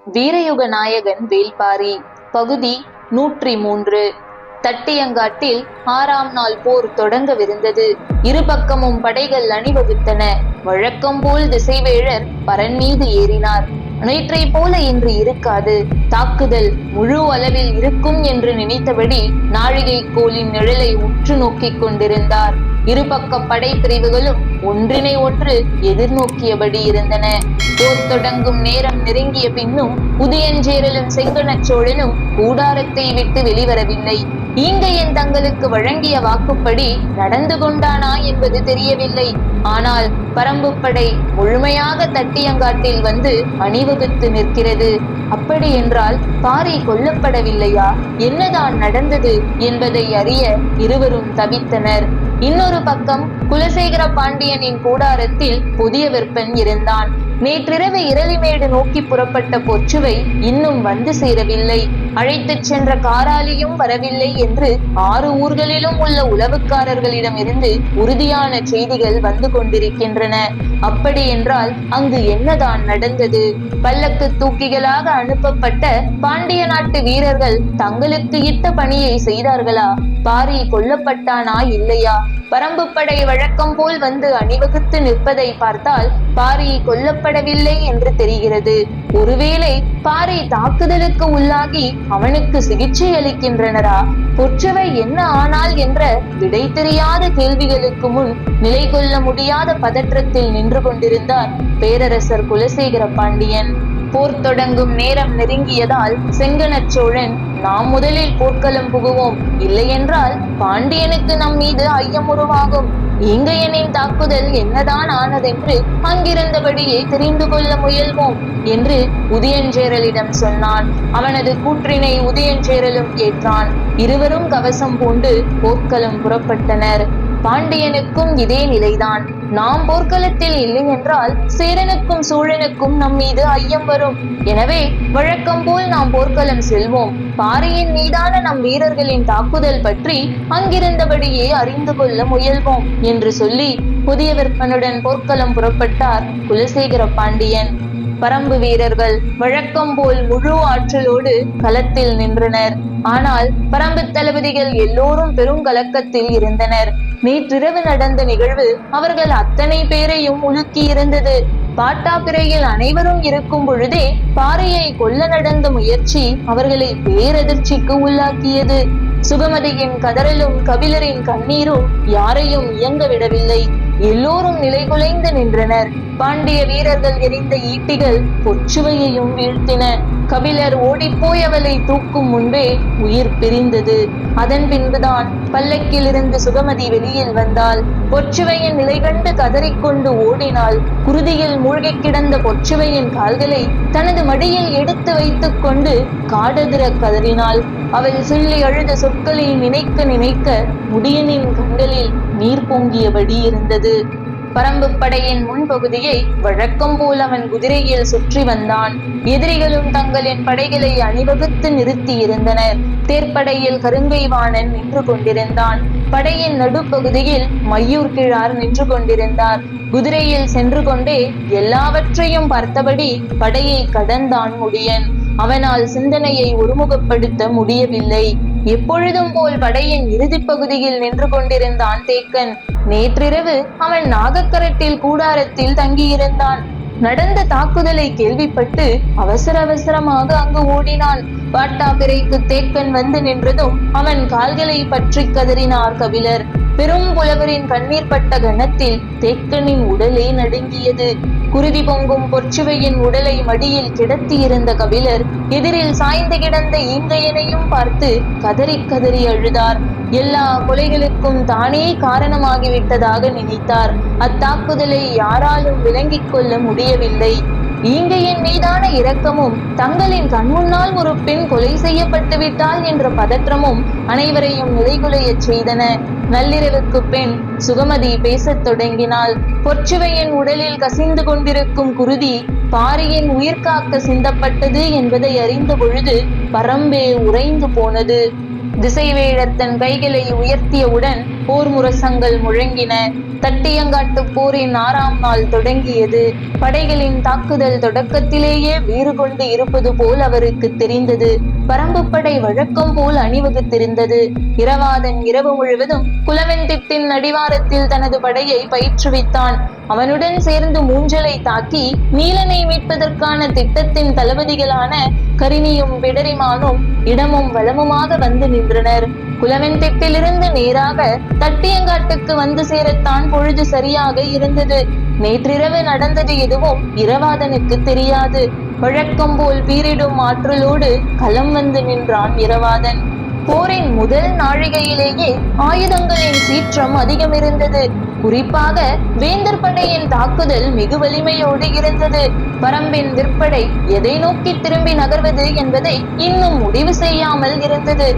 வீரயுக நாயகன் வேள்பாரி. பகுதி 103. தட்டியங்காட்டில் 6ஆம் நாள் போர் தொடங்கவிருந்தது. இரு பக்கமும் படைகள் அணிவகுத்தன. வழக்கம் போல் திசைவேழர் பரன் மீது ஏறினார். நேற்றை போல இன்று இருக்காது. தாக்குதல் முழு அளவில் இருக்கும் என்று நினைத்தபடி நாழிகை கோலின் நிழலை உற்று நோக்கிக் கொண்டிருந்தார். இருபக்க படை பிரிவுகளும் ஒன்றினை ஒன்று எதிர்நோக்கியபடி இருந்தன. போர் தொடங்கும் நேரம் நெருங்கிய பின்னும் உதயஞ்சேரலும் செங்கணச் சோழனும் கூடாரத்தை விட்டு வெளிவரவில்லை. ஈங்கையன் தங்களுக்கு வழங்கிய வாக்குப்படி நடந்து கொண்டானா என்பது தெரியவில்லை. ஆனால் பரம்பு படை முழுமையாக தட்டியங்காட்டில் வந்து அணிவகுத்து நிற்கிறது. அப்படி என்றால் பாரி கொல்லப்படவில்லையா? என்னதான் நடந்தது என்பதை அறிய இருவரும் தவித்தனர். இன்னொரு பக்கம் குலசேகர பாண்டியனின் கூடாரத்தில் புதிய விற்பன் இருந்தான். நேற்றிரவு இரளிமேடு நோக்கி புறப்பட்ட பொச்சுவை இன்னும் வந்து சேரவில்லை. அழைத்துச் சென்ற காராலியும் வரவில்லை என்று 6 ஊர்களிலும் உள்ள உளவுக்காரர்களிடம் இருந்து உறுதியான செய்திகள் வந்து கொண்டிருக்கின்றன. அப்படி என்றால் அங்கு என்னதான் நடந்தது? பல்லக்கு தூக்கிகளாக அனுப்பப்பட்ட பாண்டிய நாட்டு வீரர்கள் தங்களுக்கு இட்ட பணியை செய்தார்களா? பாரி கொல்லப்பட்டானா இல்லையா? பரம்பு படை வழக்கம் போல் வந்து அணிவகுத்து நிற்பதை பார்த்தால் பாரி கொல்லப்படவில்லை என்று தெரிகிறது. ஒருவேளை பாரி தாக்குதலுக்கு உள்ளாகி அவனுக்கு சிகிச்சை அளிக்கின்றனரா? பொற்றவை என்ன ஆனால் என்ற விடை தெரியாத கேள்விகளுக்கு முன் நிலை கொள்ள முடியாத பதற்றத்தில் நின்று கொண்டிருந்தார் பேரரசர் குலசேகர பாண்டியன். போர் தொடங்கும் நேரம் நெருங்கியதால் செங்கணச் சோழன், நாம் முதலில் போர்க்களம் புகுவோம், இல்லையென்றால் பாண்டியனுக்கு நம் மீது ஐயம் உருவாகும். ஈங்கையனின் தாக்குதல் என்னதான் ஆனதென்று அங்கிருந்தபடியே தெரிந்து கொள்ள முயல்வோம் என்று உதயஞ்சேரலிடம் சொன்னான். அவனது கூற்றினை உதயஞ்சேரலும் ஏற்றான். இருவரும் கவசம் பூண்டு போர்க்களம் புறப்பட்டனர். பாண்டியனுக்கும் இதே நிலைதான். நாம் போர்க்களத்தில் இல்லை என்றால் சேரனுக்கும் சோழனுக்கும் நம் மீது ஐயம் வரும். எனவே வழக்கம் போல் நாம் போர்க்களம் செல்வோம். பாரியின் மீதான நம் வீரர்களின் தாக்குதல் பற்றி அங்கிருந்தபடியே அறிந்து கொள்ள முயல்வோம் என்று சொல்லி புதிய விற்பனுடன் போர்க்களம் புறப்பட்டார் குலசேகர பாண்டியன். பரம்பு வீரர்கள் வழக்கம் போல் முழு ஆற்றலோடு களத்தில் நின்றனர். ஆனால் பரம்பு தளபதிகள் எல்லோரும் பெரும் கலக்கத்தில் இருந்தனர். நேற்றிரவு நடந்த நிகழ்வு அவர்கள் அத்தனை பேரையும் உலுக்கி இருந்தது. பாட்டாப்பிரையில் அனைவரும் இருக்கும் பொழுதே பாறையை கொல்ல நடந்த முயற்சி அவர்களை பேரதிர்ச்சிக்கு உள்ளாக்கியது. சுகமதியின் கதறலும் கபிலரின் கண்ணீரும் யாரையும் இயங்க விடவில்லை. எல்லோரும் நிலைகுலைந்து நின்றனர். பாண்டிய வீரர்கள் எரிந்த ஈட்டிகள் பொச்சுவையையும் வீழ்த்தின. கபிலர் ஓடிப்போய் அவளை தூக்கும் முன்பே உயிர் பிரிந்தது. அதன் பின்புதான் பல்லக்கில் இருந்து சுகமதி வெளியில் வந்தாள். பொச்சுவையின் நிலை கண்டு கதறிக்கொண்டு ஓடினாள். குருதியில் மூழ்கி கிடந்த பொச்சுவையின் கால்களை தனது மடியில் எடுத்து வைத்துக் கொண்டு காடதிர கதறினாள். அவள் சொல்லி அழுத சொற்களை நினைக்க நினைக்க முடியனின் கண்களில் நீர் பொங்கியபடி இருந்தது. பரம்பு படையின் முன்பகுதியை வழக்கம் போல் அவன் குதிரையில் சுற்றி வந்தான். எதிரிகளும் தங்களின் படைகளை அணிவகுத்து நிறுத்தி இருந்தனர். தேர்ப்படையில் கருங்கை வாணன் நின்று கொண்டிருந்தான். படையின் நடுப்பகுதியில் மையூர் கிழார் நின்று கொண்டிருந்தார். குதிரையில் சென்று கொண்டே எல்லாவற்றையும் பார்த்தபடி படையை கடந்தான் முடியன். அவனால் சிந்தனையை ஒருமுகப்படுத்த முடியவில்லை. எப்பொழுதும் போல் படையின் இறுதி பகுதியில் நின்று கொண்டிருந்தான் தேக்கன். நேற்றிரவு அவன் நாகக்கரட்டில் கூடாரத்தில் தங்கியிருந்தான். நடந்த தாக்குதலை கேள்விப்பட்டு அவசர அவசரமாக அங்கு ஓடினான். பாட்டாப்பிரைக்கு தேக்கன் வந்து நின்றதும் அவன் கால்களை பற்றி கதறினார் கபிலர். பெரும் புலவரின் கண்ணீர் பட்ட கணத்தில் தேக்கனின் உடலே நடுங்கியது. குருதி பொங்கும் பொற்சுவையின் உடலை மடியில் கிடத்தி இருந்த கபிலர் எதிரில் சாய்ந்து கிடந்த ஈங்கையனையும் பார்த்து கதறி கதறி அழுதார். எல்லா கொலைகளுக்கும் தானே காரணமாகிவிட்டதாக நினைத்தார். அத்தாக்குதலை யாராலும் விளங்கிக் கொள்ள முடியவில்லை. ஈங்கையின் மீதான இரக்கமும் தங்களின் கண்முன்னால் ஒரு பெண் கொலை செய்யப்பட்டு விட்டாள் என்ற பதற்றமும் அனைவரையும் நிலைகுலையச் செய்தன. நள்ளிரவுக்கு பெண் சுகமதி பேசத் தொடங்கினாள். பொற்சுவையின் உடலில் கசிந்து கொண்டிருக்கும் குருதி பாரியின் உயிர் காக்க சிந்தப்பட்டது என்பதை அறிந்த பொழுது பரம்பே உறைந்து போனது. திசைவேழர் தன் கைகளை உயர்த்தியவுடன் போர் முரசங்கள் முழங்கின. தட்டியங்காட்டு போரின் 6ஆம் நாள் தொடங்கியது. படைகளின் தாக்குதல் தொடக்கத்திலேயே வீறு கொண்டு இருப்பது போல் அவருக்கு தெரிந்தது. பரம்பு படை வழக்கம் போல் அணிவகுத்திருந்தது. இரவாதன் இரவு முழுவதும் குலவெந்திட்டின் அடிவாரத்தில் தனது படையை பயிற்றுவித்தான். அவனுடன் சேர்ந்து மூஞ்சலை தாக்கி நீலனை மீட்பதற்கான திட்டத்தின் தளபதிகளான கரினியும் பிடரிமானும் இடமும் வலமுமாக வந்து நின்றனர். குலவெந்திட்டிலிருந்து நேராக தட்டியங்காட்டுக்கு வந்து சேரத்தான் பொழுது சரியாக இருந்தது. நேற்றிரவு நடந்தது எதுவும் இரவாதனுக்கு தெரியாது. வழக்கம் போல் பீரிடும் ஆற்றலோடு களம் வந்து நின்றான் இரவாதன். போரின் முதல் நாழிகையிலேயே ஆயுதங்களின் சீற்றம் அதிகம் இருந்தது. குறிப்பாக வேந்தர் படையின் தாக்குதல் மிகு வலிமையோடு இருந்தது. பரம்பின் விற்படை எதை நோக்கி திரும்பி நகர்வது என்பதை இன்னும் முடிவு செய்யாமல் இருந்தது.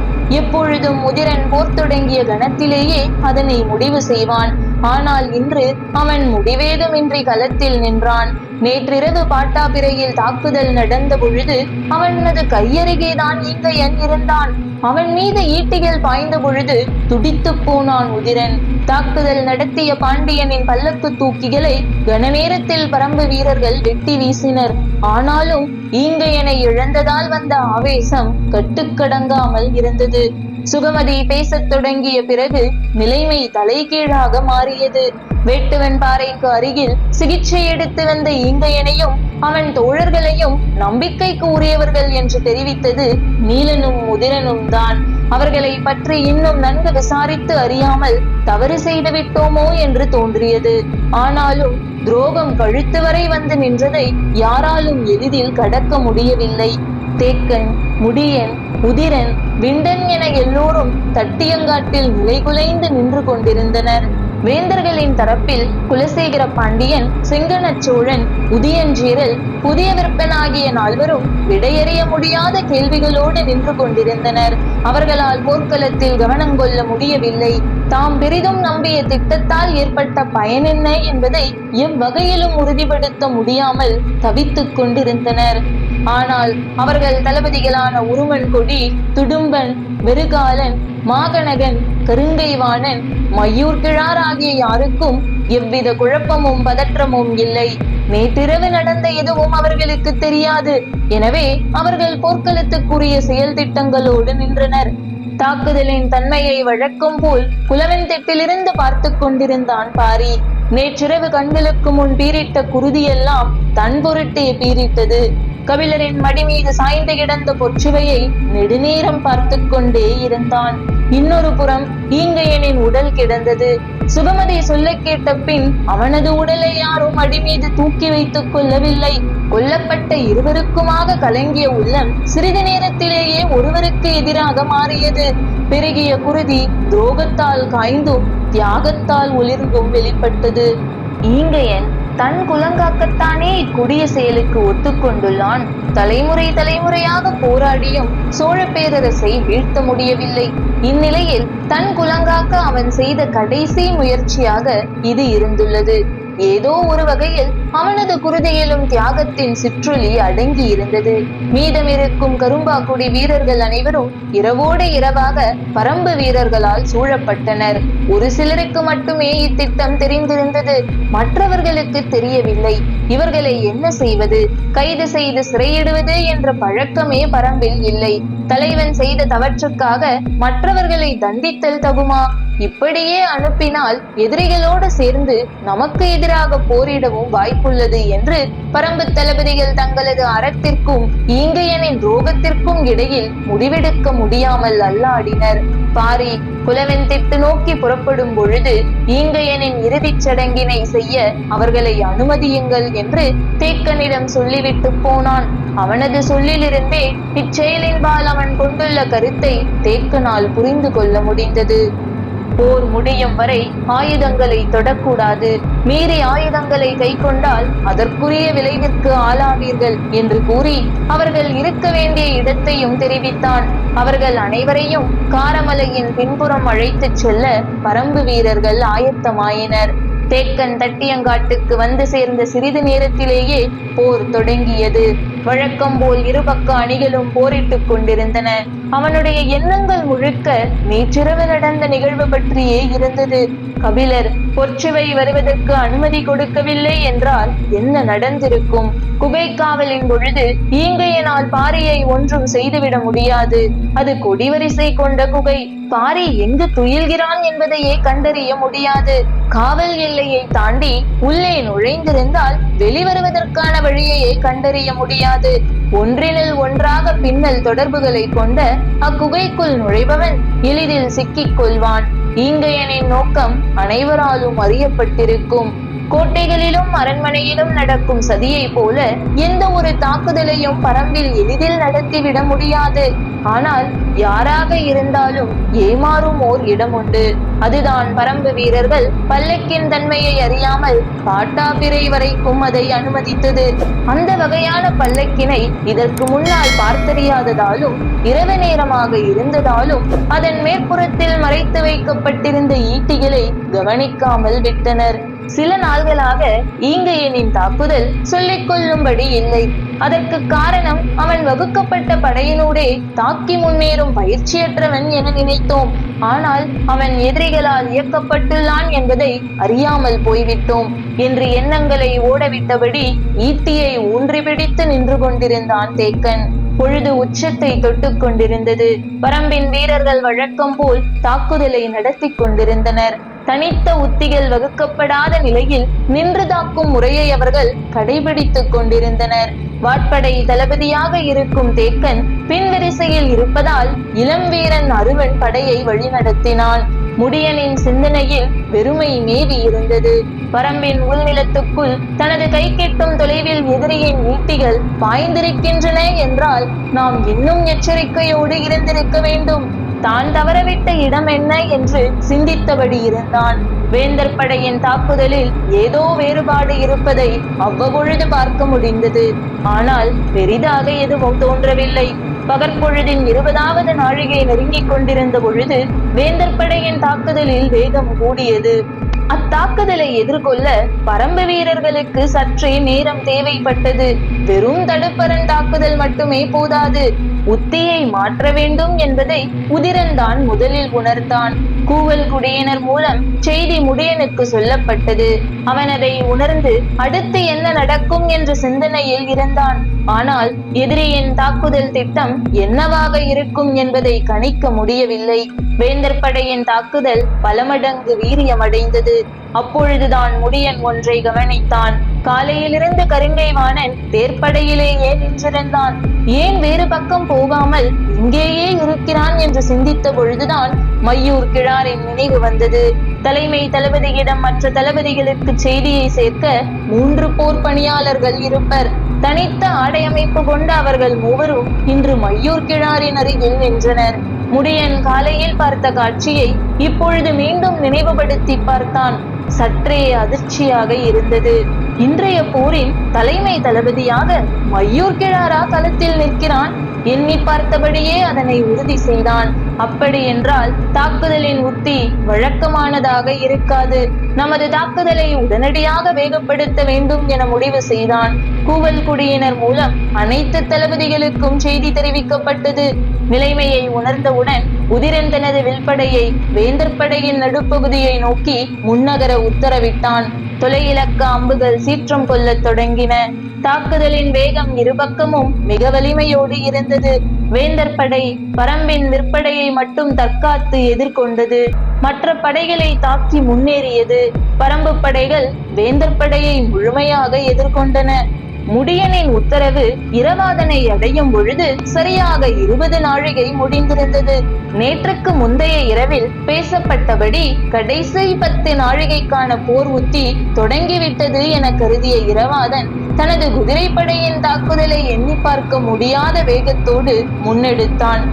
எப்பொழுதும் உதிரன் போர் தொடங்கிய கணத்திலேயே அதனை முடிவு செய்வான். ஆனால் இன்று அவன் முடிவேதுமின்றி களத்தில் நின்றான். நேற்றிரவு பாட்டாபிரையில் தாக்குதல் நடந்த பொழுது அவனது கையருகேதான் ஈங்கையன் இருந்தான். அவன் மீது ஈட்டிகள் பாய்ந்த பொழுது துடித்து போனான் உதிரன். தாக்குதல் நடத்திய பாண்டியனின் பல்லக்கு தூக்கிகளை கன நேரத்தில் பரம்பு வீரர்கள் வெட்டி வீசினர். ஆனாலும் ஈங்கையனை இழந்ததால் வந்த ஆவேசம் கட்டுக்கடங்காமல் இருந்தது. சுகமதி பேசத் தொடங்கிய பிறகு நிலைமை தலைகீழாக மாறியது. வேட்டுவன் பாறைக்கு அருகில் சிகிச்சை எடுத்து வந்த ஈங்கையனையும் அவன் தோழர்களையும் நம்பிக்கைக்கு உரியவர்கள் என்று தெரிவித்தது நீலனும் உதிரனும் தான். அவர்களை பற்றி இன்னும் நன்கு விசாரித்து அறியாமல் தவறு செய்து விட்டோமோ என்று தோன்றியது. ஆனாலும் துரோகம் கழுத்து வரை வந்து நின்றதை யாராலும் எளிதில் கடக்க முடியவில்லை. தேக்கன், முடியன், உதிரன், விண்டன் என எல்லோரும் தட்டியங்காட்டில் நிலைகுலைந்து நின்று கொண்டிருந்தனர். வேந்தர்களின் தரப்பில் குலசேகர பாண்டியன், செங்கணச் சோழன், உதியஞ்சீரல், புதிய விற்பன் ஆகிய 4வரும் விடையறிய முடியாத கேள்விகளோடு நின்று கொண்டிருந்தனர். அவர்களால் போர்க்களத்தில் கவனம் கொள்ள முடியவில்லை. தாம் பெரிதும் நம்பிய திட்டத்தால் ஏற்பட்ட பயன் என்ன என்பதை எவ்வகையிலும் உறுதிப்படுத்த முடியாமல் தவித்துக் கொண்டிருந்தனர். ஆனால் அவர்கள் தளபதிகளான உருமன் கொடி, துடும்பன், வெறுகாலன், மாகணகன், கருங்கைவாணன், மையூர் கிழார் ஆகிய யாருக்கும் எவ்வித குழப்பமும் பதற்றமும் இல்லை. நேற்றிரவு நடந்த எதுவும் அவர்களுக்கு தெரியாது. எனவே அவர்கள் போர்க்களத்துக்குரிய செயல் திட்டங்களோடு நின்றனர். தாக்குதலின் தன்மையை வழக்கம் போல் குலவெந்திட்டிலிருந்து பார்த்து கொண்டிருந்தான் பாரி. நேற்றிரவு கண்களுக்கு முன் பீரிட்ட குருதியெல்லாம் தன் பொருட்டே பீரிட்டது. கபிலரின் மடி மீது சாய்ந்து கிடந்த பொற்றுவையை நெடுநேரம் பார்த்து கொண்டே இருந்தான். இன்னொரு புறம் ஈங்கையனின் உடல் கிடந்தது. சுகமதி சொல்ல கேட்ட பின் அவனது உடலை யாரும் அடி மீது தூக்கி வைத்துக் கொள்ளவில்லை. கொல்லப்பட்ட இருவருக்குமாக கலங்கிய உள்ளம் சிறிது நேரத்திலேயே ஒருவருக்கு எதிராக மாறியது. பெருகிய குருதி துரோகத்தால் காய்ந்தும் தியாகத்தால் ஒளிர்ந்தும் வெளிப்பட்டது. ஈங்கையன் தன் குலங்காக்கத்தானே இக்கொடிய செயலுக்கு ஒத்துக்கொண்டுள்ளான். தலைமுறை தலைமுறையாக போராடியும் சோழ பேரரசை வீழ்த்த முடியவில்லை. இந்நிலையில் தன் குலங்காக்க அவன் செய்த கடைசி முயற்சியாக இது இருந்துள்ளது. ஏதோ ஒரு வகையில் அவனது குருதியிலும் தியாகத்தின் சிற்றொலி அடங்கி இருந்தது. மீதமிருக்கும் கரும்பாக்குடி வீரர்கள் அனைவரும் இரவோடு இரவாக பரம்பு வீரர்களால் சூழப்பட்டனர். ஒரு சிலருக்கு மட்டுமே இத்திட்டம் தெரிந்திருந்தது. மற்றவர்களுக்கு தெரியவில்லை. இவர்களை என்ன செய்வது? கைது செய்து சிறையிடுவது என்ற பழக்கமே பரம்பில் இல்லை. தலைவன் செய்த தவற்றுக்காக மற்றவர்களை தண்டித்தல் தகுமா? இப்படியே அனுப்பினால் எதிரிகளோடு சேர்ந்து நமக்கு எதிராக போரிடவும் வாய்ப்புள்ளது என்று பரம்பு தளபதிகள் தங்களது அறத்திற்கும் ஈங்கையனின் துரோகத்திற்கும் இடையில் முடிவெடுக்க முடியாமல் அல்லாடினர். பாரி குலவெந்திட்டு நோக்கி புறப்படும் பொழுது ஈங்கையனின் இறுதிச் சடங்கினை செய்ய அவர்களை அனுமதியுங்கள் என்று தேக்கனிடம் சொல்லிவிட்டு போனான். அவனது சொல்லிலிருந்தே இச்செயலின்பால் அவன் கொண்டுள்ள கருத்தை தேக்கனால் புரிந்து கொள்ள முடிந்தது. போர் முடியும் வரை ஆயுதங்களை தொடக்கூடாது. மீறி ஆயுதங்களை கை கொண்டால் அதற்குரிய விளைவிற்கு ஆளாவீர்கள் என்று கூறி அவர்கள் இருக்க வேண்டிய இடத்தையும் தெரிவித்தான். அவர்கள் அனைவரையும் காரமலையின் பின்புறம் அழைத்துச் செல்ல பரம்பு வீரர்கள் ஆயத்தமாயினர். தேக்கன் தட்டியங்காட்டுக்கு வந்து சேர்ந்த சிறிது நேரத்திலேயே போர் தொடங்கியது. வழக்கம் போல் இருபக்க அணிகளும் போரிட்டுக் கொண்டிருந்தன. அவனுடைய எண்ணங்கள் முழுக்க நேற்றிரவு நடந்த நிகழ்வு பற்றியே இருந்தது. கபிலர் பொற்சுவை வருவதற்கு அனுமதி கொடுக்கவில்லை என்றால் என்ன நடந்திருக்கும்? குகை காவலின் பொழுது ஈங்கையனால் பாரியை ஒன்றும் செய்துவிட முடியாது. அது கொடிவரிசை கொண்ட குகை. பாரி எங்கு துயில்கிறான் என்பதையே கண்டறிய முடியாது. காவல் எல்லையை தாண்டி உள்ளே நுழைந்திருந்தால் வெளிவருவதற்கான வழியையே கண்டறிய முடியாது. ஒன்றினில் ஒன்றாக பின்னல் தொடர்புகளை கொண்ட அக்குகைக்குள் நுழைபவன் எளிதில் சிக்கிக் கொள்வான். ஈங்கையனின் நோக்கம் அனைவராலும் அறியப்பட்டிருக்கும். கோட்டைகளிலும் அரண்மனையிலும் நடக்கும் சதியை போல எந்த ஒரு தாக்குதலையும் பரம்பில் எளிதில் நடத்திவிட முடியாது. ஆனால் யாராக இருந்தாலும் ஏமாறும் ஓர் இடம் உண்டு. அதுதான் பரம்பு வீரர்கள் பல்லக்கின் தன்மையை அறியாமல் காட்டாபிரை வரைக்கும் அதை அனுமதித்தது. அந்த வகையான பல்லக்கினை இதற்கு முன்னால் பார்த்தறியாததாலும் இரவு நேரமாக இருந்ததாலும் அதன் மேற்புறத்தில் மறைத்து வைக்கப்பட்டிருந்த ஈட்டிகளை கவனிக்காமல் விட்டனர். சில நாள்களாக ஈங்கையனின் தாக்குதல் சொல்லிக் கொள்ளும்படி இல்லை. அதற்கு காரணம் அவன் வகுக்கப்பட்ட படையினூடே தாக்கி முன்னேறும் பயிற்சியற்றவன் என நினைத்தோம். ஆனால் அவன் எதிரிகளால் இயக்கப்பட்டுள்ளான் என்பதை அறியாமல் போய்விட்டோம் என்று எண்ணங்களை ஓடவிட்டபடி ஈட்டியை ஊன்றி பிடித்து நின்று கொண்டிருந்தான் தேக்கன். பொழுது உச்சத்தை தொட்டு கொண்டிருந்தது. பரம்பின் வீரர்கள் வழக்கம் போல் தாக்குதலை நடத்தி கொண்டிருந்தனர். தனித்த உத்திகள் வகுக்கப்படாத நிலையில் நின்று தாக்கும் முறையை அவர்கள் கடைபிடித்துக் கொண்டிருந்தனர். வாட்படை தளபதியாக இருக்கும் தேக்கன் பின்வரிசையில் இருப்பதால் இளம் வீரன் அருவன் படையை வழிநடத்தினான். முடியனின் சிந்தனையில் வெறுமை மேவி இருந்தது. பரம்பின் உள்நிலத்துக்குள் தனது கை கெட்டும் தொலைவில் எதிரியின் ஈட்டிகள் பாய்ந்திருக்கின்றன என்றால் நாம் இன்னும் எச்சரிக்கையோடு இருந்திருக்க வேண்டும். தான் தவறவிட்ட இடம் என்ன என்று சிந்தித்தபடி இருந்தான். வேந்தர் படையின் தாக்குதலில் ஏதோ வேறுபாடு இருப்பதை அவ்வப்பொழுது பார்க்க முடிந்தது. ஆனால் பெரிதாக எதுவும் தோன்றவில்லை. பகற்பொழுதின் 20வது நாழிகை நெருங்கிக் கொண்டிருந்த பொழுது வேந்தர் படையின் தாக்குதலில் வேகம் கூடியது. அத்தாக்குதலை எதிர்கொள்ள பரம்பு வீரர்களுக்கு சற்றே நேரம் தேவைப்பட்டது. வெறும் தடுப்பரன் தாக்குதல் மட்டுமே போதாது, உத்தியை மாற்ற வேண்டும் என்பதை உதிரன் தான் முதலில் உணர்ந்தான். கூவல் குடியினர் மூலம் செய்தி முடியனுக்கு சொல்லப்பட்டது. அவன் அதை உணர்ந்து அடுத்து என்ன நடக்கும் என்ற சிந்தனையில் இருந்தான். ஆனால் எதிரியின் தாக்குதல் திட்டம் என்னவாக இருக்கும் என்பதை கணிக்க முடியவில்லை. வேந்தர் படையின் தாக்குதல் பல மடங்கு வீரியமடைந்தது. அப்பொழுதுதான் முடியன் ஒன்றை கவனித்தான். காலையிலிருந்து கருங்கைவாணன் தேர்ப்படையிலேயே நின்றிருந்தான். ஏன் வேறு பக்கம் போகாமல் இங்கேயே இருக்கிறான் என்று சிந்தித்த பொழுதுதான் மையூர் கிழாரின் நினைவு வந்தது. தலைமை தளபதியிடம் மற்ற தளபதிகளுக்கு செய்தியை சேர்க்க 3 போர் பணியாளர்கள் இருப்பர். தனித்த ஆடை அமைப்பு கொண்ட அவர்கள் மூவரும் இன்று மையூர் கிழாரின் அருகில் நின்றனர். முடியன் காலையில் பார்த்த காட்சியை இப்பொழுது மீண்டும் நினைவுபடுத்தி பார்த்தான். சற்றே அதிர்ச்சியாக இருந்தது. இன்றைய போரின் தலைமை தளபதியாக மையூர் கிழாரா களத்தில் நிற்கிறான்? எண்ணி பார்த்தபடியே அதனை உறுதி செய்தான். அப்படி என்றால் தாக்குதலின் உத்தி வழக்கமானதாக இருக்காது. நமது தாக்குதலை உடனடியாக வேகப்படுத்த வேண்டும் என முடிவு செய்தான். கூவல் குடியினர் மூலம் அனைத்து தளபதிகளுக்கும் செய்தி தெரிவிக்கப்பட்டது. நிலைமையை உணர்ந்தவுடன் உதிரன் தனது வில்படையை வேந்தர் படையின் நடுப்பகுதியை நோக்கி முன்னகர உத்தரவிட்டான். தொலையிலக்க அம்புகள் சீற்றம் கொள்ளத் தொடங்கின. தாக்குதலின் வேகம் இருபக்கமும் மிக வலிமையோடு இருந்தது. வேந்தர் படை பரம்பின் விற்படையை மட்டும் தற்காத்து எதிர்கொண்டது. மற்ற படைகளை தாக்கி முன்னேறியது. பரம்பு படைகள் வேந்தர் படையை முழுமையாக எதிர்கொண்டன. முடியனின் உத்தரவு இரவாதனை அடையும் பொழுது சரியாக 20 நாழிகை முடிந்திருந்தது. நேற்றுக்கு முந்தைய இரவில் பேசப்பட்டபடி கடைசி 10 நாழிகைக்கான போர் உத்தி தொடங்கிவிட்டது என கருதிய இரவாதன் தனது குதிரைப்படையின் தாக்குதலை எண்ணி பார்க்க முடியாத வேகத்தோடு முன்னெடுத்தான்.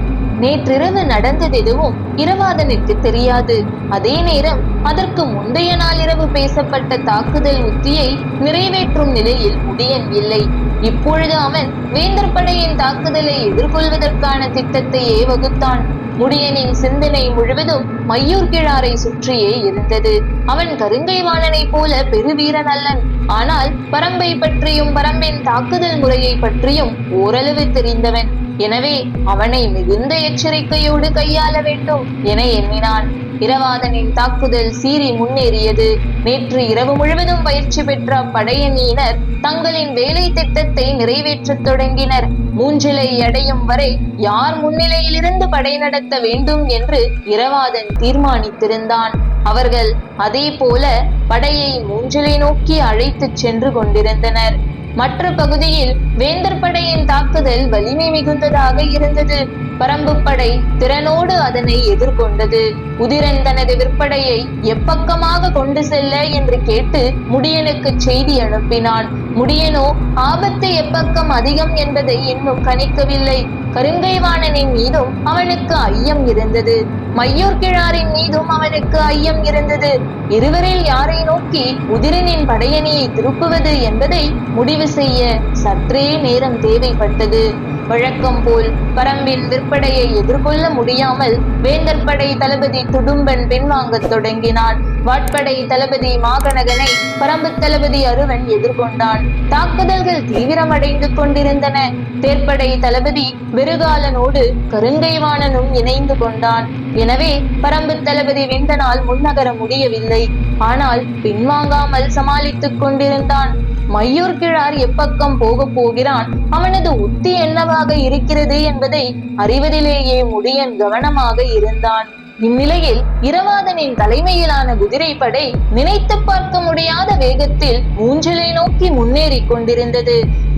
நேற்றிரவு நடந்தது எதுவும் இரவாதனுக்கு தெரியாது. அதே நேரம் அதற்கு முந்தைய நாள் இரவு பேசப்பட்ட தாக்குதல் உத்தியை நிறைவேற்றும் நிலையில் முடியன் இல்லை. இப்பொழுது அவன் வேந்தர் படையின் தாக்குதலை எதிர்கொள்வதற்கான திட்டத்தையே வகுத்தான். முடியனின் சிந்தனை முழுவதும் மையூர் கிழாரை சுற்றியே இருந்தது. அவன் கருங்கை வாணனை போல பெருவீரன் அல்லன். ஆனால் பரம்பை பற்றியும் பரம்பின் தாக்குதல் முறையை பற்றியும் ஓரளவு தெரிந்தவன். எனவே அவனை மிகுந்த எச்சரிக்கையோடு கையாள வேண்டும் என எண்ணினான். இரவாதனின் தாக்குதல் சீறி முன்னேறியது. நேற்று இரவு முழுவதும் பயிற்சி பெற்ற படையணியினர் தங்களின் வேலை திட்டத்தை நிறைவேற்றத் தொடங்கினர். மூஞ்சிலை அடையும் வரை யார் முன்னிலையிலிருந்து படை நடத்த வேண்டும் என்று இரவாதன் தீர்மானித்திருந்தான். அவர்கள் அதே போல படையை மூஞ்சிலை நோக்கி அழைத்துச் சென்று கொண்டிருந்தனர். மற்ற பகுதியில் வேந்தர் படையின் தாக்குதல் வலிமை மிகுந்ததாக இருந்தது. பரம்பு படை திறனோடு அதனை எதிர்கொண்டது. உதிரன் தனது விற்படையை எப்பக்கமாக கொண்டு செல்ல என்று கேட்டு முடியனுக்கு செய்தி அனுப்பினான். முடியனோ ஆபத்து எப்பக்கம் அதிகம் என்பதை இன்னும் கணிக்கவில்லை. கருங்கைவாணனின் மீதும் அவனுக்கு ஐயம் இருந்தது. மையூர் கிழாரின் மீதும் அவனுக்கு ஐயம் இருந்தது. இருவரில் யாரை நோக்கி உதிரனின் படையணியை திருப்புவது என்பதை முடிவு செய்ய சற்றே நேரம் தேவைப்பட்டது. வழக்கம் போல் பரம்பின் விற்படையை எதிர்கொள்ள முடியாமல் வேந்தர் படை தளபதி துடும்பன் பின்வாங்கத் தொடங்கினான். வாட்படை தளபதி மாகனகனை பரம்பு தளபதி அருவன் எதிர்கொண்டான். தாக்குதல்கள் தீவிரமடைந்து கொண்டிருந்தன. தேர்ப்படை தளபதி வெறுகாலனோடு கருங்கைவாணனும் இணைந்து கொண்டான். எனவே பரம்பு தளபதி வெந்தனால் முன்னகர முடியவில்லை. ஆனால் பின்வாங்காமல் சமாளித்துக் கொண்டிருந்தான். மையூர் கிழார் எப்பக்கம் போக போகிறான், அவனது உத்தி என்னவாக இருக்கிறது என்பதை அறிவதிலேயே முடியன் கவனமாக இருந்தான். இந்நிலையில் இரவாதனின் தலைமையிலான குதிரைப்படை நினைத்து பார்க்க முடியாத வேகத்தில் மூஞ்சிலை நோக்கி முன்னேறி கொண்டிருந்தது.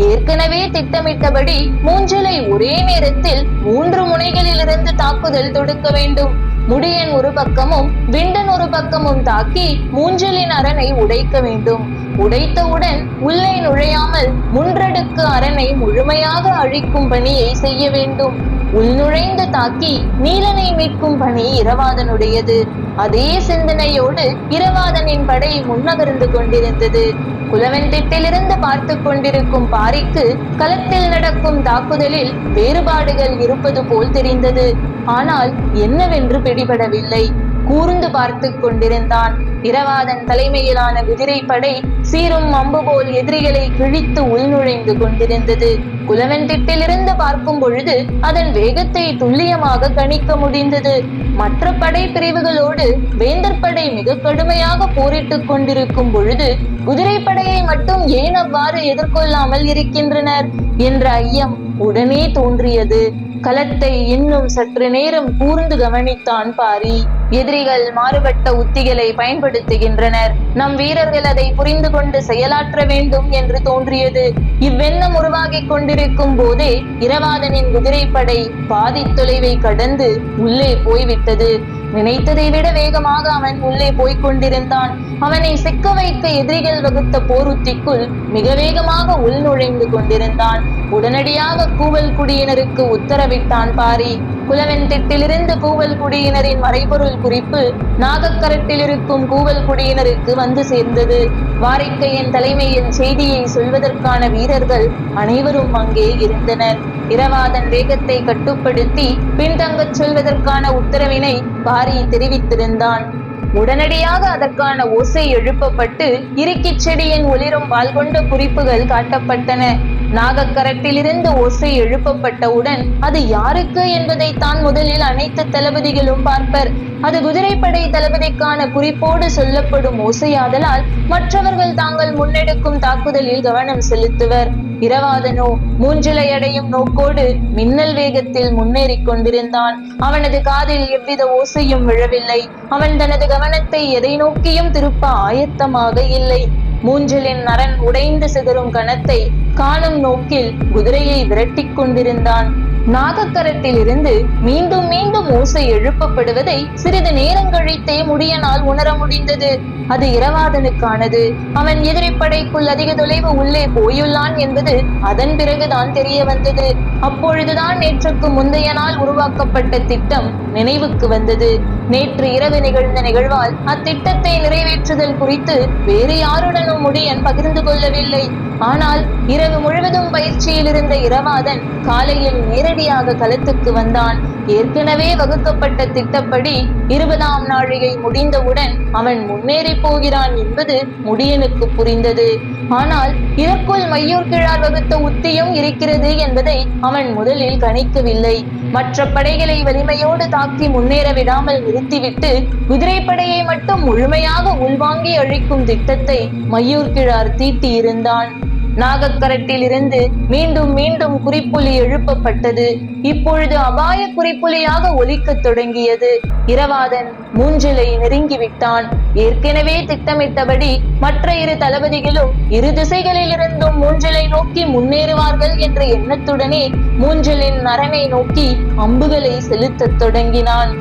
ஏற்கனவே திட்டமிட்டபடி மூஞ்சிலை ஒரே நேரத்தில் 3 முனைகளிலிருந்து தாக்குதல் தொடுக்க வேண்டும். முடியன் ஒரு பக்கமும் விண்டன் ஒரு பக்கமும் தாக்கி மூஞ்சலின் அரணை உடைக்க வேண்டும். உடைத்தவுடன் உள்ளே நுழையாமல் முன்றடுக்கு அரணை முழுமையாக அழிக்கும் பணியை செய்ய வேண்டும். உள்நுழைந்து தாக்கி நீலனை மீட்கும் பணி இரவாதனுடையது. அதே சிந்தனையோடு இரவாதனின் படை முன்னகர்ந்து கொண்டிருந்தது. குலவன் திட்டிலிருந்து பார்த்து கொண்டிருக்கும் பாரிக்கு களத்தில் நடக்கும் தாக்குதலில் வேறுபாடுகள் இருப்பது போல் தெரிந்தது. ஆனால் என்னவென்று பிடிபடவில்லை. கூர்ந்து பார்த்து கொண்டிருந்தான். இரவாதன் தலைமையிலான குதிரைப்படை சீரும் அம்பு போல் எதிரிகளை கிழித்து உள்நுழைந்து கொண்டிருந்தது. குலவன் திட்டிலிருந்து பார்க்கும் பொழுது அதன் வேகத்தை துல்லியமாக கணிக்க முடிந்தது. மற்ற படை பிரிவுகளோடு வேந்தர் படை மிக கடுமையாக போரிட்டுக் கொண்டிருக்கும் பொழுது குதிரைப்படையை மட்டும் ஏன் அவ்வாறு எதிர்கொள்ளாமல் இருக்கின்றனர் என்ற ஐயம் உடனே தோன்றியது. களத்தை இன்னும் சற்று நேரம் கூர்ந்து கவனித்தான் பாரி. எதிரிகள் மாறுபட்ட உத்திகளை பயன்படுத்துகின்றனர். நம் வீரர்கள் அதை புரிந்து கொண்டு செயலாற்ற வேண்டும் என்று தோன்றியது. இவ்வெண்ணம் உருவாகிக் கொண்டிருக்கும் போதே இரவாதனின் குதிரைப்படை பாதி தொலைவை கடந்து உள்ளே போய்விட்டது. நினைத்ததை விட வேகமாக அவன் உள்ளே போய்க் கொண்டிருந்தான். அவனை சிக்க வைக்க எதிரிகள் வகுத்த போர் உத்திக்குள் மிக வேகமாக உள்நுழைந்து கொண்டிருந்தான். உடனடியாக கூவல் குடியினருக்கு உத்தரவிட்டான் பாரி. குலவன் திட்டிலிருந்து கூவல் குடியினரின் மறைபொருள் குறிப்பு நாகக்கரட்டில் இருக்கும் கூவல் குடியினருக்கு வந்து சேர்ந்தது. வாரிக்கையின் தலைமையில் செய்தியை சொல்வதற்கான வீரர்கள் அனைவரும் அங்கே இருந்தனர். இரவாதன் வேகத்தை கட்டுப்படுத்தி பின்தங்கச் சொல்வதற்கான உத்தரவினை பாரி தெரிவித்திருந்தான். உடனடியாக அதற்கான ஓசை எழுப்பப்பட்டு இறுக்கிச் செடியின் ஒளிரும் பால் கொண்ட குறிப்புகள் காட்டப்பட்டன. நாகக்கரட்டிலிருந்து ஓசை எழுப்பப்பட்டவுடன் அது யாருக்கு என்பதை தான் முதலில் அனைத்து தளபதிகளும் பார்ப்பர். அது குதிரைப்படை தளபதிக்கான குறிப்போடு சொல்லப்படும் ஓசையாதலால் மற்றவர்கள் தாங்கள் முன்னெடுக்கும் தாக்குதலில் கவனம் செலுத்துவர். இரவாதனோ மூஞ்சிலை அடையும் நோக்கோடு மின்னல் வேகத்தில் முன்னேறி கொண்டிருந்தான். அவனது காதில் எவ்வித ஓசையும் விழவில்லை. அவன் தனது கவனத்தை எதை நோக்கியும் திருப்ப ஆயத்தமாக இல்லை. மூஞ்சலின் அரண் உடைந்து சிதறும் கணத்தை காணும் நோக்கில் குதிரையை விரட்டி கொண்டிருந்தான். நாகக்கரத்தில் இருந்து மீண்டும் மீண்டும் ஓசை எழுப்பப்படுவதை சிறிது நேரம் கழித்தே முடியனால் உணர முடிந்தது. அது இரவாதனுக்கானது. அவன் எதிரிப்படைக்குள் அதிக தொலைவு உள்ளே போயுள்ளான் என்பது அதன் பிறகுதான் தெரிய வந்தது. அப்பொழுதுதான் நேற்றுக்கு முந்தைய நாள் உருவாக்கப்பட்ட திட்டம் நினைவுக்கு வந்தது. நேற்று இரவு நிகழ்ந்த நிகழ்வால் அத்திட்டத்தை நிறைவேற்றுதல் குறித்து வேறு யாருடனும் முடியன் பகிர்ந்து கொள்ளவில்லை. ஆனால் இரவு முழுவதும் பயிற்சியில் இருந்த இரவாதன் காலையில் நேரடியாக களத்துக்கு வந்தான். ஏற்கனவே வகுக்கப்பட்ட திட்டப்படி 20ஆம் நாழிகை முடிந்தவுடன் அவன் முன்னேறி போகிறான் என்பது முடியனுக்கு புரிந்தது. ஆனால் இதற்குள் மையூர் கிழார் வகுத்த உத்தியும் இருக்கிறது என்பதை அவன் முதலில் கணிக்கவில்லை. மற்ற படைகளை வலிமையோடு தாக்கி முன்னேற விடாமல் நிறுத்திவிட்டு குதிரைப்படையை மட்டும் முழுமையாக உள்வாங்கி அழிக்கும் திட்டத்தை மையூர் கிழார் தீட்டியிருந்தான். நாகக்கரட்டில் இருந்து மீண்டும் மீண்டும் குறிப்புலி எழுப்பப்பட்டது. இப்பொழுது அபாய குறிப்புலியாக ஒலிக்கத் தொடங்கியது. இரவாதன் மூஞ்சிலை நெருங்கிவிட்டான். ஏற்கனவே திட்டமிட்டபடி மற்ற இரு தளபதிகளும் இரு திசைகளில் இருந்தும் மூஞ்சிலை நோக்கி முன்னேறுவார்கள் என்ற எண்ணத்துடனே மூஞ்சலின் நரனை நோக்கி அம்புகளை செலுத்தத் தொடங்கினான்.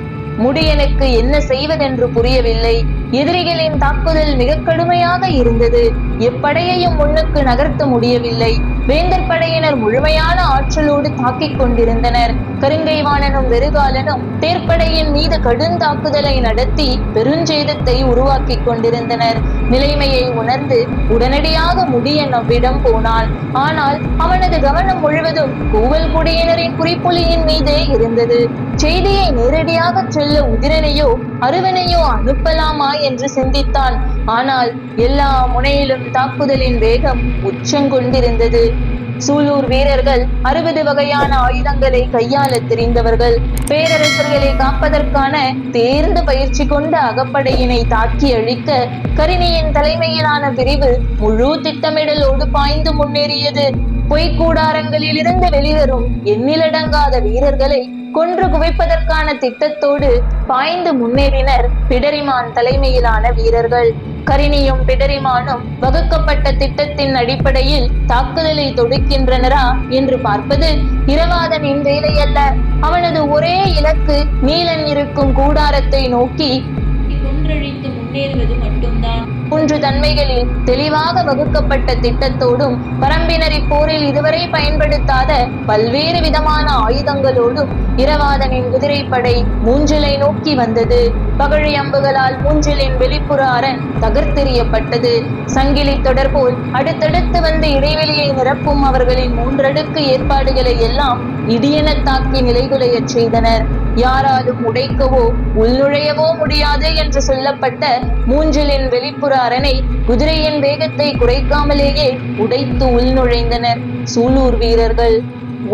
முடியனுக்கு என்ன செய்வதென்று புரியவில்லை. எதிரிகளின் தாக்குதல் மிக கடுமையாக இருந்தது. எப்படையையும் முன்னுக்கு நகர்த்த முடியவில்லை. வேந்தர் படையினர் முழுமையான ஆற்றலோடு தாக்கிக் கொண்டிருந்தனர். கருங்கைவாணனும் வெறுகாலனும் தேர்ப்படையின் மீது கடுந்தாக்குதலை நடத்தி பெருஞ்சேதத்தை உருவாக்கி கொண்டிருந்தனர். நிலைமையை உணர்ந்து உடனடியாக முடியன் அவ்விடம் போனான். ஆனால் அவனது கவனம் முழுவதும் கூவல் குடியினரின் குறிப்புலியின் மீதே இருந்தது. செய்தியை நேரடியாக சொல்ல உதிரனையோ அருவனையோ அனுப்பலாமா என்று சிந்தித்தான். ஆனால் எல்லா முனையிலும் தாக்குதலின் வேகம் உச்சங்கொண்டிருந்தது. சூலூர் வீரர்கள் 60 வகையான ஆயுதங்களை கையாள தெரிந்தவர்கள். பேரரசர்களை காப்பதற்கான தேர்ந்த பயிற்சி கொண்ட அகப்படையினை தாக்கி அழிக்க கரிணியின் தலைமையிலான பிரிவு முழு திட்டமிடலோடு பாய்ந்து முன்னேறியது. பொய்க்கூடாரங்களில் இருந்து வெளிவரும் எண்ணிலடங்காத வீரர்களை கொன்று குவிப்பதற்கான திட்டத்தோடு பாய்ந்து முன்னேறினர் பிடரிமான் தலைமையிலான வீரர்கள். கரிணியும் பிடரிமானும் வகுக்கப்பட்ட திட்டத்தின் அடிப்படையில் தாக்குதலை தொடுக்கின்றனரா என்று பார்ப்பது இரவாதனின் வேலையல்ல. அவனது ஒரே இலக்கு நீலன் இருக்கும் கூடாரத்தை நோக்கி கொன்றழித்து முன்னேறுவது மட்டும்தான். 3 தன்மைகளில் தெளிவாக வகுக்கப்பட்ட திட்டத்தோடும் பரம்பினரி போரில் இதுவரை பயன்படுத்தாத பல்வேறு விதமான ஆயுதங்களோடும் இரவாதனின் குதிரைப்படை மூஞ்சிலை நோக்கி வந்தது. பகழி அம்புகளால் மூஞ்சிலின் வெளிப்புற அரண் தகர்த்தெறியப்பட்டது. சங்கிலி தொடர் போல் அடுத்தடுத்து வந்து இடைவெளியை நிரப்பும் அவர்களின் 3 அடுக்கு ஏற்பாடுகளை எல்லாம் இடியென தாக்கி நிலைகுலையச் செய்தனர். யாராலும் உடைக்கவோ உள்நுழையவோ முடியாது என்று சொல்லப்பட்ட மூஞ்சிலின் வெளிப்புற அரணை குதிரையின் வேகத்தை குறைக்காமலேயே உடைத்து உள்நுழைந்தனர் சூலூர் வீரர்கள்.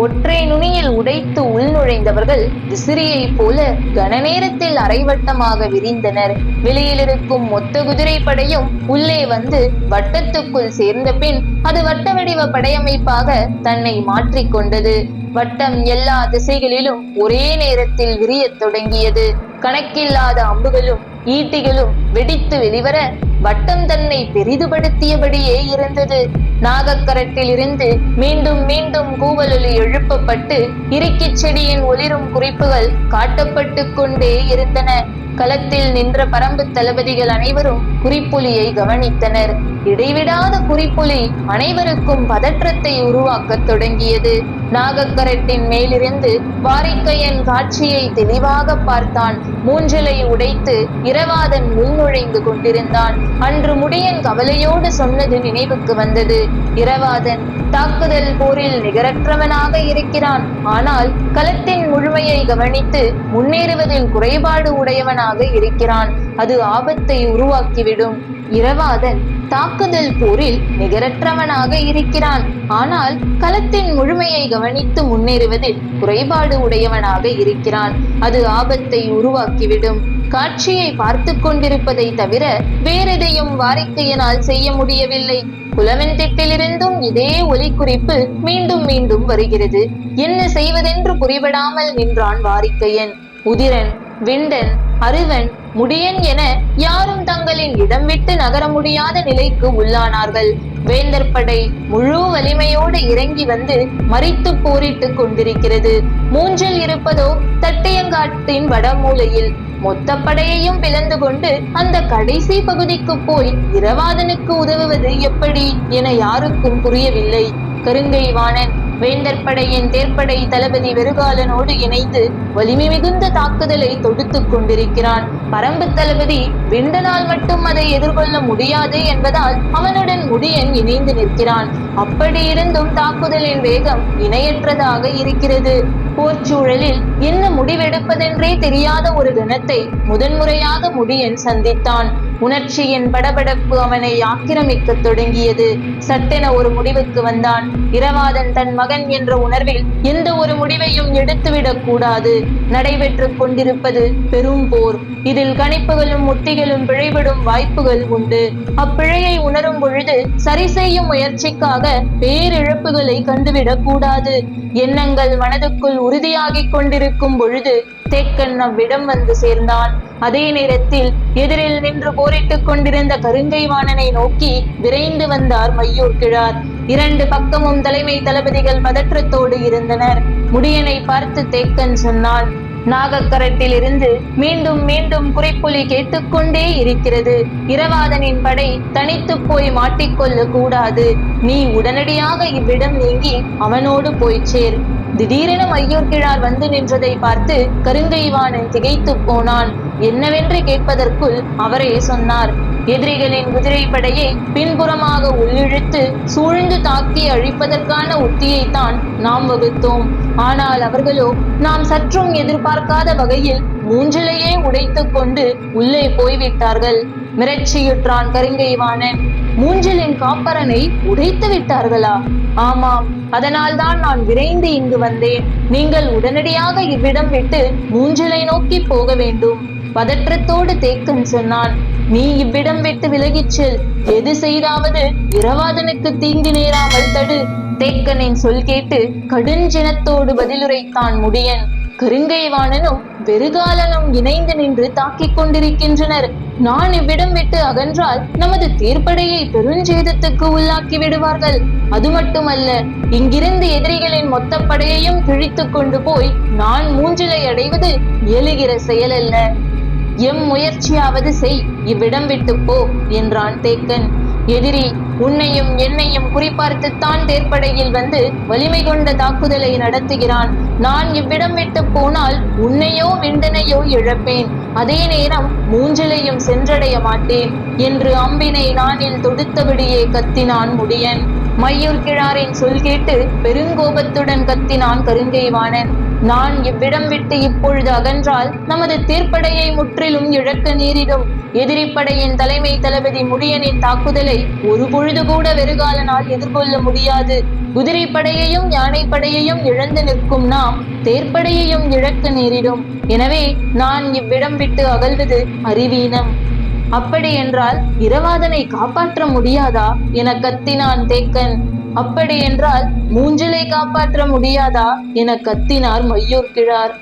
ஒற்றை நுனியில் உடைத்து உள்நுழைந்தவர்கள் விசிறியை போல கன நேரத்தில் அரைவட்டமாக விரிந்தனர். வெளியில் இருக்கும் மொத்த குதிரை படையும் உள்ளே வந்து வட்டத்துக்குள் சேர்ந்த பின் அது வட்ட வடிவ படையமைப்பாக தன்னை மாற்றிக்கொண்டது. வட்டம் எல்லா திசைகளிலும் ஒரே நேரத்தில் விரியத் தொடங்கியது. கணக்கில்லாத அம்புகளும் ஈட்டிகளும் வெடித்து வெளிவர வட்டம் தன்னை பெரிதுபடுத்தியபடியே இருந்தது. நாகக்கரட்டில் இருந்து மீண்டும் மீண்டும் கூவலொலி எழுப்பப்பட்டு இறுக்கிச் செடியின் ஒளிரும் குறிப்புகள் காட்டப்பட்டு கொண்டே இருந்தன. களத்தில் நின்ற பரம்பு தளபதிகள் அனைவரும் குறிப்புலியை கவனித்தனர். இடைவிடாத குறிப்புலி அனைவருக்கும் பதற்றத்தை உருவாக்கத் தொடங்கியது. நாகக்கரட்டின் மேலிருந்து வாரிக்கையன் காட்சியை தெளிவாக பார்த்தான். மூஞ்சலை உடைத்து இரவாதன் உள்நுழைந்து கொண்டிருந்தான். அன்று முடியன் கவலையோடு சொன்னது நினைவுக்கு வந்தது. இரவாதன் தாக்குதல் போரில் நிகரற்றவனாக இருக்கிறான். ஆனால் களத்தின் முழுமையை கவனித்து முன்னேறுவதில் குறைபாடு உடையவனாக இருக்கிறான். அது ஆபத்தை உருவாக்கிவிடும். இரவாதன் தாக்குதல் போரில் நிகரற்றவனாக இருக்கிறான். ஆனால் களத்தின் முழுமையை கவனித்து முன்னேறுவதில் குறைபாடு உடையவனாக இருக்கிறான். அது ஆபத்தை உருவாக்கிவிடும். காட்சியை பார்த்து கொண்டிருப்பதை தவிர வேறெதையும் வாரிக்கையனால் செய்ய முடியவில்லை. புலவன் திட்டிலிருந்தும் இதே ஒலி குறிப்பு மீண்டும் மீண்டும் வருகிறது. என்ன செய்வதென்று புரிபடாமல் நின்றான் வாரிக்கையன். உதிரன், விண்டன், அருவன், முடியன் என யாரும் தங்களின் இடம் விட்டு நகர முடியாத நிலைக்கு உள்ளானார்கள். வேந்தர் படை முழு வலிமையோடு இறங்கி வந்து மறித்து போரிட்டு கொண்டிருக்கிறது. மூஞ்சல் இருப்பதோ தட்டியங்காட்டின் வடமூலையில். மொத்த படையையும் பிளந்து கொண்டு அந்த கடைசி பகுதிக்கு போய் இரவாதனுக்கு உதவுவது எப்படி என யாருக்கும் புரியவில்லை. கருங்கைவாணன் வேந்தர் படையின் தேர்ப்படை தளபதி வெறுகாலனோடு இணைந்து வலிமை மிகுந்த தாக்குதலை தொடுத்துக் கொண்டிருக்கிறான். பரம்பு தளபதி விண்டனால் மட்டும் அதை எதிர்கொள்ள முடியாது என்பதால் அவனுடன் முடியன் இணைந்து நிற்கிறான். அப்படி இருந்தும் தாக்குதலின் வேகம் இணையற்றதாக இருக்கிறது. போர்ச்சூழலில் என்ன முடிவெடுப்பதென்றே தெரியாத ஒரு கணத்தை முதன்முறையாக முடியன் சந்தித்தான். உணர்ச்சியின் படபடப்பு அவனை ஆக்கிரமிக்க தொடங்கியது. சட்டென ஒரு முடிவுக்கு வந்தான். இரவாதன் தன் மகன் என்ற உணர்வில் எந்த ஒரு முடிவையும் எடுத்துவிடக் கூடாது. நடைபெற்றுக் கொண்டிருப்பது பெரும் போர். இதில் கணிப்புகளும் உத்திகளும் பிழைபடும் வாய்ப்புகள் உண்டு. அப்பிழையை உணரும் பொழுது சரி செய்யும் முயற்சிக்காக பேரிழப்புகளை கண்டுவிடக் கூடாது. எண்ணங்கள் மனதுக்குள் உறுதியாகிக் கொண்டிருக்கும் பொழுது தேக்கன் அவ்விடம் வந்து சேர்ந்தான். அதே நேரத்தில் எதிரில் நின்று போரிட்டுக் கொண்டிருந்த கருங்கை வாணனை நோக்கி விரைந்து வந்தார் மையூர்கிழார். இரண்டு பக்கமும் தலைமை தளபதிகள் பதற்றத்தோடு இருந்தனர். முடியனை பார்த்து தேக்கன் சொன்னான், நாகக்கரட்டில் இருந்து மீண்டும் மீண்டும் குறிப்பொலி கேட்டுக்கொண்டே இருக்கிறது. இரவாதனின் படை தனித்து போய் மாட்டிக்கொள்ள கூடாது. நீ உடனடியாக இவ்விடம் நீங்கி அவனோடு போய் சேர். திடீரென மையூர்கிழார் வந்து நின்றதை பார்த்து கருங்கைவாணன் திகைத்து போனான். என்னவென்று கேட்பதற்குள் அவரே சொன்னார், எதிரிகளின் குதிரை படையை பின்புறமாக உள்ளிழுத்து சூழ்ந்து தாக்கி அழிப்பதற்கான உத்தியைத்தான் நாம் வகுத்தோம். ஆனால் அவர்களோ நாம் சற்றும் எதிர்பார்க்காத வகையில் மூஞ்சிலையே உடைத்துக் கொண்டு உள்ளே போய்விட்டார்கள். மிரட்சியுற்றான் கருங்கைவாணன். மூஞ்சிலின் காப்பரனை உடைத்து விட்டார்களா? ஆமாம், அதனால்தான் நான் விரைந்து இங்கு வந்தேன். நீங்கள் உடனடியாக இவ்விடம் விட்டு மூஞ்சிலை நோக்கி போக வேண்டும். பதற்றத்தோடு தேக்கன் சொன்னான், நீ இவ்விடம் விட்டு விலகிச் செல். எது செய்தாவது இரவாதனுக்கு தீங்கு நேராமல் தடு. தேக்கனின் சொல் கேட்டு கடுஞ்சினத்தோடு பதிலுரைத்தான் முடியன். கருங்கைவாணனும் வெறுகாலனும் இணைந்து நின்று தாக்கிக் கொண்டிருக்கின்றனர். நான் இவ்விடம் விட்டு அகன்றால் நமது தேர்ப்படையை பெருஞ்சேதத்துக்கு உள்ளாக்கி விடுவார்கள். அது மட்டுமல்ல, இங்கிருந்து எதிரிகளின் மொத்த படையையும் கிழித்து கொண்டு போய் நான் மூஞ்சிலை அடைவது இயலுகிற செயலல்ல. எம் முயற்சியாவது செய், இவ்விடம் விட்டு போ என்றான் தேக்கன். எதிரி உன்னையும் என்னையும் குறிப்பார்த்துத்தான் தேர்ப்படையில் வந்து வலிமை கொண்ட தாக்குதலை நடத்துகிறான். நான் இவ்விடம் விட்டு போனால் உன்னையோ விண்டனையோ இழப்பேன். அதே நேரம் மூஞ்சிலையும் சென்றடைய மாட்டேன் என்று அம்பினை நானில் தொடுத்தபடியே கத்தினான் முடியன். மையூர்கிழாரின் சொல் கேட்டு பெருங்கோபத்துடன் கத்தினான் கருங்கைவாணன். நான் இவ்விடம் விட்டு இப்பொழுது அகன்றால் நமது தேர்ப்படையை முற்றிலும் இழக்க நேரிடும். எதிரிப்படையின் தலைமை தளபதி முடியனின் தாக்குதலை ஒரு பொழுது கூட வெறுகாலனால் எதிர்கொள்ள முடியாது. குதிரை படையையும் யானை படையையும் இழந்து நிற்கும் நாம் தேர்ப்படையையும் இழக்க நேரிடும். எனவே நான் இவ்விடம் விட்டு அகல்வது அறிவீனம். அப்படி என்றால் இரவாதனை காப்பாற்ற முடியாதா என கத்தினான் தேக்கன். அப்படி என்றால் மூஞ்சிலை காப்பாற்ற முடியாதா என கத்தினார் மையூர்கிழார்.